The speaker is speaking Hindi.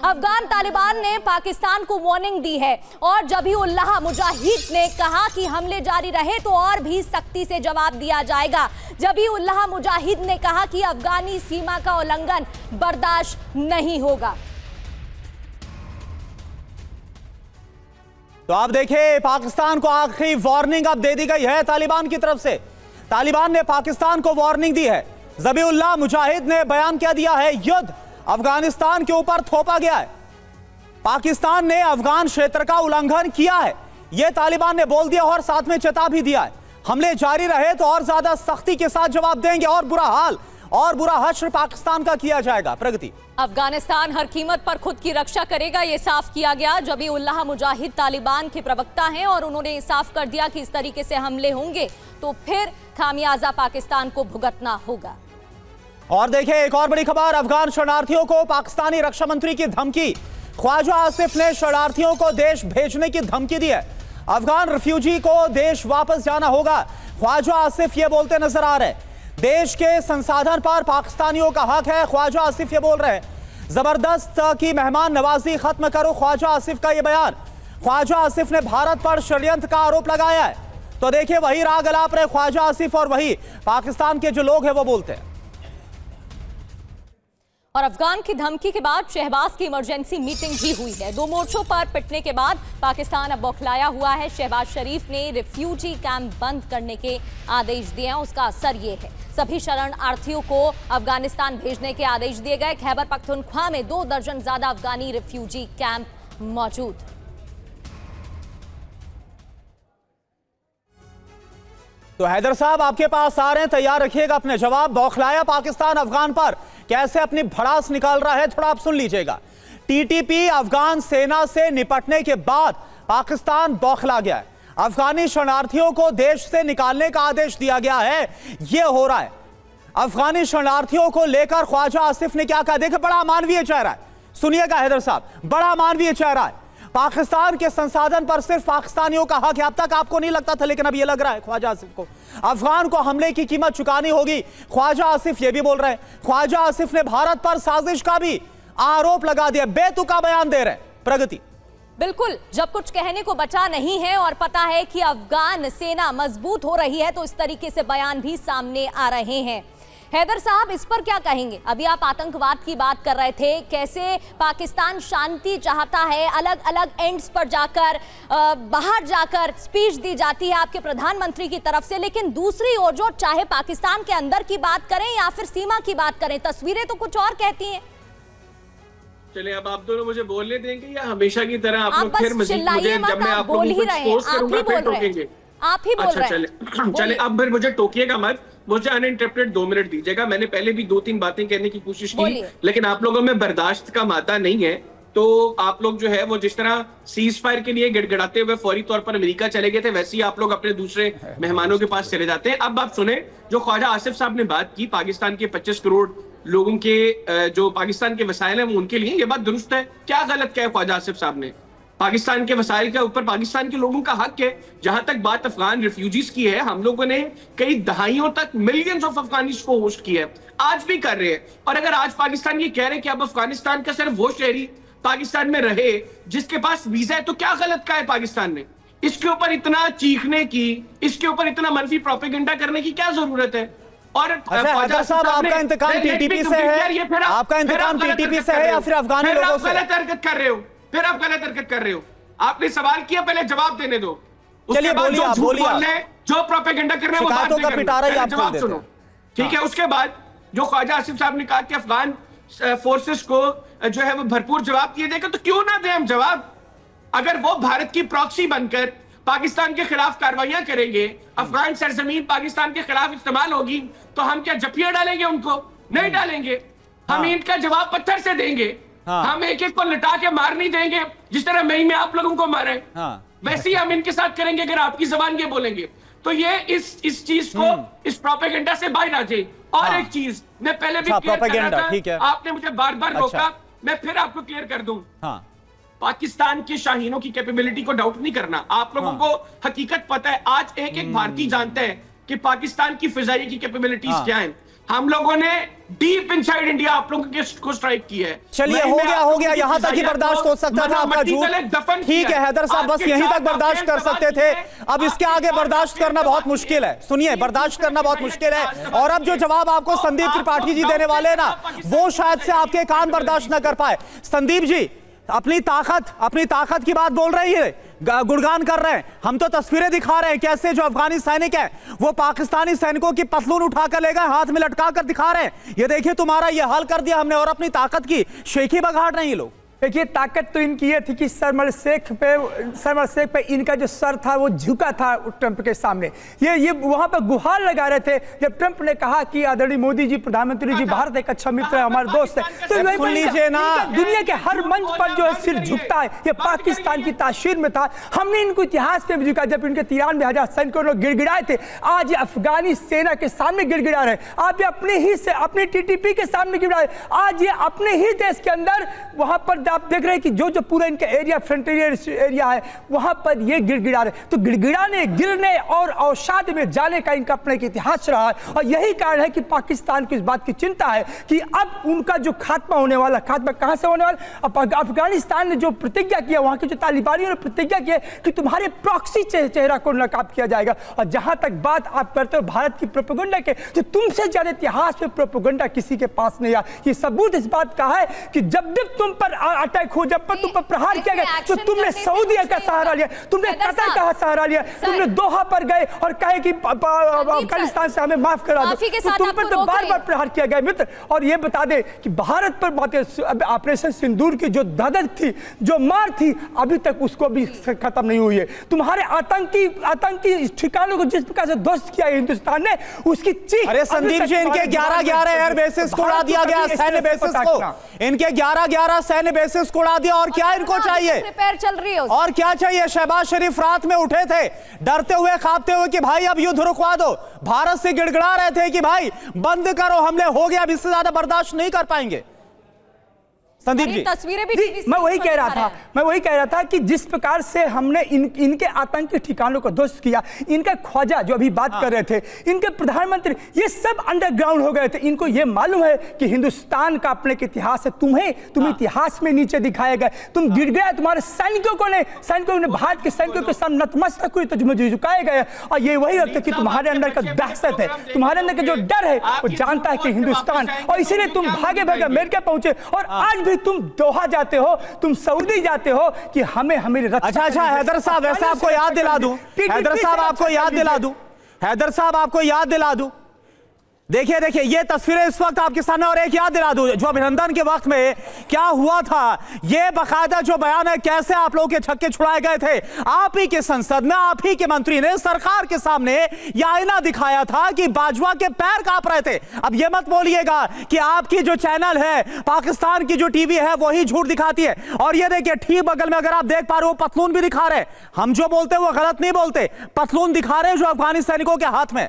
अफगान तालिबान ने पाकिस्तान को वार्निंग दी है और ज़बीहुल्लाह मुजाहिद ने कहा कि हमले जारी रहे तो और भी सख्ती से जवाब दिया जाएगा। ज़बीहुल्लाह मुजाहिद ने कहा कि अफगानी सीमा का उल्लंघन बर्दाश्त नहीं होगा। तो आप देखिए, पाकिस्तान को आखिरी वार्निंग अब दे दी गई है तालिबान की तरफ से। तालिबान ने पाकिस्तान को वार्निंग दी है। ज़बीहुल्लाह मुजाहिद ने बयान क्या दिया है, युद्ध अफगानिस्तान के ऊपर थोपा गया है, पाकिस्तान ने अफगान क्षेत्र का उल्लंघन किया है, यह तालिबान ने बोल दिया और साथ में चेता भी दिया है। हमले जारी रहे तो और ज्यादा सख्ती के साथ जवाब देंगे और बुरा हाल और बुरा हश्र पाकिस्तान का किया जाएगा। प्रगति, अफगानिस्तान हर कीमत पर खुद की रक्षा करेगा, ये साफ किया गया। ज़बीहुल्लाह मुजाहिद तालिबान के प्रवक्ता हैं और उन्होंने साफ कर दिया कि इस तरीके से हमले होंगे तो फिर खामियाजा पाकिस्तान को भुगतना होगा। और देखिए, एक और बड़ी खबर, अफगान शरणार्थियों को पाकिस्तानी रक्षा मंत्री की धमकी। ख्वाजा आसिफ ने शरणार्थियों को देश भेजने की धमकी दी है। अफगान रिफ्यूजी को देश वापस जाना होगा। ख्वाजा आसिफ ये बोलते नजर आ रहे हैं, देश के संसाधन पर पाकिस्तानियों का हक है। ख्वाजा आसिफ ये बोल रहे हैं, जबरदस्त की मेहमान नवाजी खत्म करो। ख्वाजा आसिफ का ये बयान। ख्वाजा आसिफ ने भारत पर षड्यंत्र का आरोप लगाया है। तो देखिए, वही राग अलाप रहे ख्वाजा आसिफ और वही पाकिस्तान के जो लोग हैं वो बोलते हैं। और अफगान की धमकी के बाद शहबाज की इमरजेंसी मीटिंग भी हुई है। दो मोर्चों पर पिटने के बाद पाकिस्तान अब बौखलाया हुआ है। शहबाज शरीफ ने रिफ्यूजी कैंप बंद करने के आदेश दिए हैं। उसका असर ये है, सभी शरणार्थियों को अफगानिस्तान भेजने के आदेश दिए गए। खैबर पख्तूनख्वा में 2 दर्जन ज्यादा अफगानी रिफ्यूजी कैंप मौजूद। तो हैदर साहब आपके पास आ रहे हैं, तैयार रखिएगा अपने जवाब। बौखलाया पाकिस्तान अफगान पर, कैसे अपनी भड़ास निकाल रहा है, थोड़ा आप सुन लीजिएगा। टीटीपी अफगान सेना से निपटने के बाद पाकिस्तान बौखला गया है। अफगानी शरणार्थियों को देश से निकालने का आदेश दिया गया है, यह हो रहा है। अफगानी शरणार्थियों को लेकर ख्वाजा आसिफ ने क्या कहा, देखिए बड़ा मानवीय चेहरा है, सुनिएगा हैदर साहब, बड़ा मानवीय चेहरा है। पाकिस्तान के संसाधन पर सिर्फ पाकिस्तानियों का हक है। अब तक आपको नहीं लगता था, लेकिन अब यह लग रहा है ख्वाजा आसिफ को। अफगान को हमले की कीमत चुकानी होगी, ख्वाजा आसिफ ये भी बोल रहे हैं। ख्वाजा आसिफ ने भारत पर साजिश का भी आरोप लगा दिया, बेतुका बयान दे रहे हैं। प्रगति, बिल्कुल, जब कुछ कहने को बचा नहीं है और पता है कि अफगान सेना मजबूत हो रही है तो इस तरीके से बयान भी सामने आ रहे हैं। हैदर साहब, इस पर क्या कहेंगे? अभी आप आतंकवाद की बात कर रहे थे, कैसे पाकिस्तान शांति चाहता है, अलग अलग एंड्स पर जाकर बाहर जाकर स्पीच दी जाती है आपके प्रधानमंत्री की तरफ से, लेकिन दूसरी ओर जो चाहे पाकिस्तान के अंदर की बात करें या फिर सीमा की बात करें, तस्वीरें तो कुछ और कहती हैं। चलिए, अब आप दोनों मुझे बोलने देंगे या हमेशा की तरह आप लोग फिर मजीद मुझे जब मैं आप लोगों को एक्सपोज करूंगा फिर टोकेंगे? आप ही बोल रहे हैं। चले अब फिर मुझे टोकिएगा मत, मुझे अनइंटरप्टेड 2 मिनट दीजिएगा। मैंने पहले भी 2-3 बातें कहने की कोशिश की, लेकिन आप लोगों में बर्दाश्त का मादा नहीं है। तो आप लोग जो है वो जिस तरह सीज फायर के लिए गिड़गिड़ाते हुए फौरी तौर पर अमेरिका चले गए थे, वैसे ही आप लोग अपने दूसरे मेहमानों के पास चले जाते हैं। अब आप सुने, जो ख्वाजा आसिफ साहब ने बात की, पाकिस्तान के 25 करोड़ लोगों के जो पाकिस्तान के वसाइल हैं वो उनके लिए, ये बात दुरुस्त है। क्या गलत किया है ख्वाजा आसिफ साहब ने? पाकिस्तान के वसाइल के ऊपर पाकिस्तान के लोगों का हक है। जहां तक बात अफगान रिफ्यूजीज की है, हम लोगों ने कई दहाइयों तक मिलियंस ऑफ अफगानीज को होस्ट किया है, आज भी कर रहे हैं। और अगर आज पाकिस्तान ये कह रहे हैं कि अब अफगानिस्तान का सिर्फ वो शहरी पाकिस्तान में रहे जिसके पास वीजा है, तो क्या गलत कहा है पाकिस्तान ने? इसके ऊपर इतना चीखने की, इसके ऊपर इतना मनफी प्रोपेगेंडा करने की क्या जरूरत है? और हैदर साहब, आपका इंतकाम टीटीपी से है, आपका इंतकाम टीटीपी से है या फिर अफगानी लोगों से? गलत हरकत कर रहे हो, फिर आप गलत हरकत कर रहे हो। आपने सवाल किया, पहले जवाब देने दो। चलिए बोलिए, जो प्रोपेगेंडा कर रहे हैं वो बात नहीं करना, जवाब सुनो, ठीक है? उसके बाद जो ख्वाजा आसिफ साहब ने कहा कि अफगान फोर्सेस को जो है वो भरपूर जवाब दिए देगा, तो क्यों ना दें हम जवाब? अगर वो भारत की प्रॉक्सी बनकर पाकिस्तान के खिलाफ कार्रवाइयां करेंगे, अफगान सरजमीन पाकिस्तान के खिलाफ इस्तेमाल होगी, तो हम क्या जपिया डालेंगे उनको? नहीं डालेंगे। हम इनका जवाब पत्थर से देंगे। हम एक एक को लटा के मार नहीं देंगे, जिस तरह मई में आप लोगों को मारे, वैसे ही हम इनके साथ करेंगे अगर आपकी जबान के बोलेंगे। तो ये इस चीज को, इस प्रोपेगेंडा से बाहर आ जाए। और एक चीज मैं पहले भी क्लियर कर रहा था, आपने मुझे बार बार रोका, मैं फिर आपको क्लियर कर दूं। पाकिस्तान के शाहीनों की कैपेबिलिटी को डाउट नहीं करना। आप लोगों को हकीकत पता है, आज एक एक भारतीय जानता है कि पाकिस्तान की फिजाई की कैपेबिलिटीज क्या है। हम लोगों ने डीप इनसाइड इंडिया आप लोगों को स्ट्राइक किया है। चलिए हो गया यहां तक ही बर्दाश्त हो सकता था आपका झूठ। ठीक है हैदर साहब, बस यहीं तक बर्दाश्त कर सकते थे, अब इसके आगे बर्दाश्त करना बहुत मुश्किल है। सुनिए, बर्दाश्त करना बहुत मुश्किल है, और अब जो जवाब आपको संदीप त्रिपाठी जी देने वाले ना, वो शायद से आपके कान बर्दाश्त ना कर पाए। संदीप जी अपनी ताकत की बात बोल रही है, गुणगान कर रहे हैं, हम तो तस्वीरें दिखा रहे हैं कैसे जो अफगानी सैनिक है वो पाकिस्तानी सैनिकों की पतलून उठाकर ले गए, हाथ में लटका कर दिखा रहे हैं, ये देखिए तुम्हारा ये हाल कर दिया हमने, और अपनी ताकत की शेखी बघाड़ रहे हैं ये लोग। देखिए ताकत तो इनकी ये थी कि शर्म शेख पे इनका जो सर था वो झुका था ट्रंप के सामने। ये वहां पर गुहार लगा रहे थे जब ट्रंप ने कहा कि आदरणीय मोदी जी, प्रधानमंत्री जी, भारत एक अच्छा मित्र है, हमारे दोस्त है, तो सुन लीजिए ना, दुनिया के हर मंच पर जो है सिर झुकता है, ये पाकिस्तान की तासीर में था। हमने इनको इतिहास में भी झुका, जब इनके 93,000 सैनिकों लोग गिड़गिड़ाए थे, आज ये अफगानी सेना के सामने गिड़गिड़ा रहे, आप ये अपने TTP के सामने गिड़गिड़ाए, आज ये अपने ही देश के अंदर वहां पर आप देख रहे हैं कि जो पूरा इनका एरिया, फ्रंटियर एरिया है, वहां पर ये गिड़गिड़ा रहे, तो गिड़गिड़ाने, गिरने और अवसाद में जाने का इनका अपना एक इतिहास रहा है, और यही कारण है कि पाकिस्तान को इस बात की चिंता है कि अब उनका जो खात्मा होने वाला, खात्मा कहां से होने वाला, अफगानिस्तान ने जो प्रतिज्ञा किया, वहां के जो तालिबानियों ने प्रतिज्ञा की कि तुम्हारे प्रॉक्सी चेहरा को नकाब किया जाएगा। और जहां तक बात आप करते हो भारत की प्रोपेगेंडा के, तो तुमसे ज्यादा इतिहास में प्रोपेगेंडा किसी के पास नहीं है। ये सबूत इस बात का है कि जब तुम पर अटैक हो, जब पर तुम पर प्रहार किया गया, तो तुमने सऊदी का सहारा लिया, तुमने कतर का सहारा लिया, तुमने दोहा पर गए और कहे कि अफगानिस्तान से हमें माफ करा दो, तो तुम पर तो बार बार प्रहार किया गया मित्र। और ये बता दे कि भारत पर बातें, ऑपरेशन सिंदूर की जो दर्द थी, जो मार थी, अभी तक उसको भी खत्म नहीं हुई है। तुम्हारे आतंकी ठिकानों को जिस प्रकार से ध्वस्त किया हिंदुस्तान ने, उसकी चीख। अरे संदीप जी, इनके 11 एयर बेसिस को उड़ा दिया गया, सैन्य बेसिस को, इनके 11 सैन्य बेसिस को उड़ा दिया, और क्या इनको चाहिए, प्रिपेयर चल रही है, और क्या चाहिए। शहबाज शरीफ रात में उठे थे डरते हुए, कांपते हुए कि भाई अब युद्ध रुकवा दो, भारत से गिड़गिड़ा रहे थे कि भाई बंद करो, हमले हो गया, अब इससे ज्यादा बर्दाश्त नहीं कर पाएंगे। संदीप जी, तस्वीरें भी मैं वही कह रहा था कि जिस प्रकार से हमने इनके आतंकी ठिकानों को ध्वस्त किया, इनका ख्वाजा जो अभी बात कर रहे थे, इनके प्रधानमंत्री, ये सब अंडरग्राउंड हो गए थे। इनको ये मालूम है कि हिंदुस्तान का अपने इतिहास है, तुम इतिहास में नीचे दिखाए गए, तुम गिर गए, तुम्हारे सैनिकों ने भारत के सैनिकों के सामने नतमस्तक हुए, तो झुकाए गए। और ये वही वक्त है कि तुम्हारे अंदर का दहशत है, तुम्हारे अंदर का जो डर है, वो जानता है कि हिंदुस्तान, और इसीलिए तुम भागे अमेरिका पहुंचे, और आज भी तुम दोहा जाते हो, तुम सऊदी जाते हो कि हमें अच्छा हैदर साहब, वैसे आपको याद दिला दूं, हैदर साहब आपको याद दिला दूं, देखिए ये तस्वीरें इस वक्त आपके सामने, और एक याद दिला दूं जो अभिनंदन के वक्त में क्या हुआ था, ये बकायदा जो बयान है कैसे आप लोगों के छक्के छुड़ाए गए थे। आप ही के संसद में, आप ही के मंत्री ने सरकार के सामने यह आईना दिखाया था कि बाजवा के पैर कांप रहे थे। अब ये मत बोलिएगा कि आपकी जो चैनल है, पाकिस्तान की जो टीवी है, वही झूठ दिखाती है। और ये देखिए ठीक बगल में अगर आप देख पा रहे हो, पतलून भी दिखा रहे हैं, हम जो बोलते हैं वो गलत नहीं बोलते, पतलून दिखा रहे हैं जो अफगानी सैनिकों के हाथ में।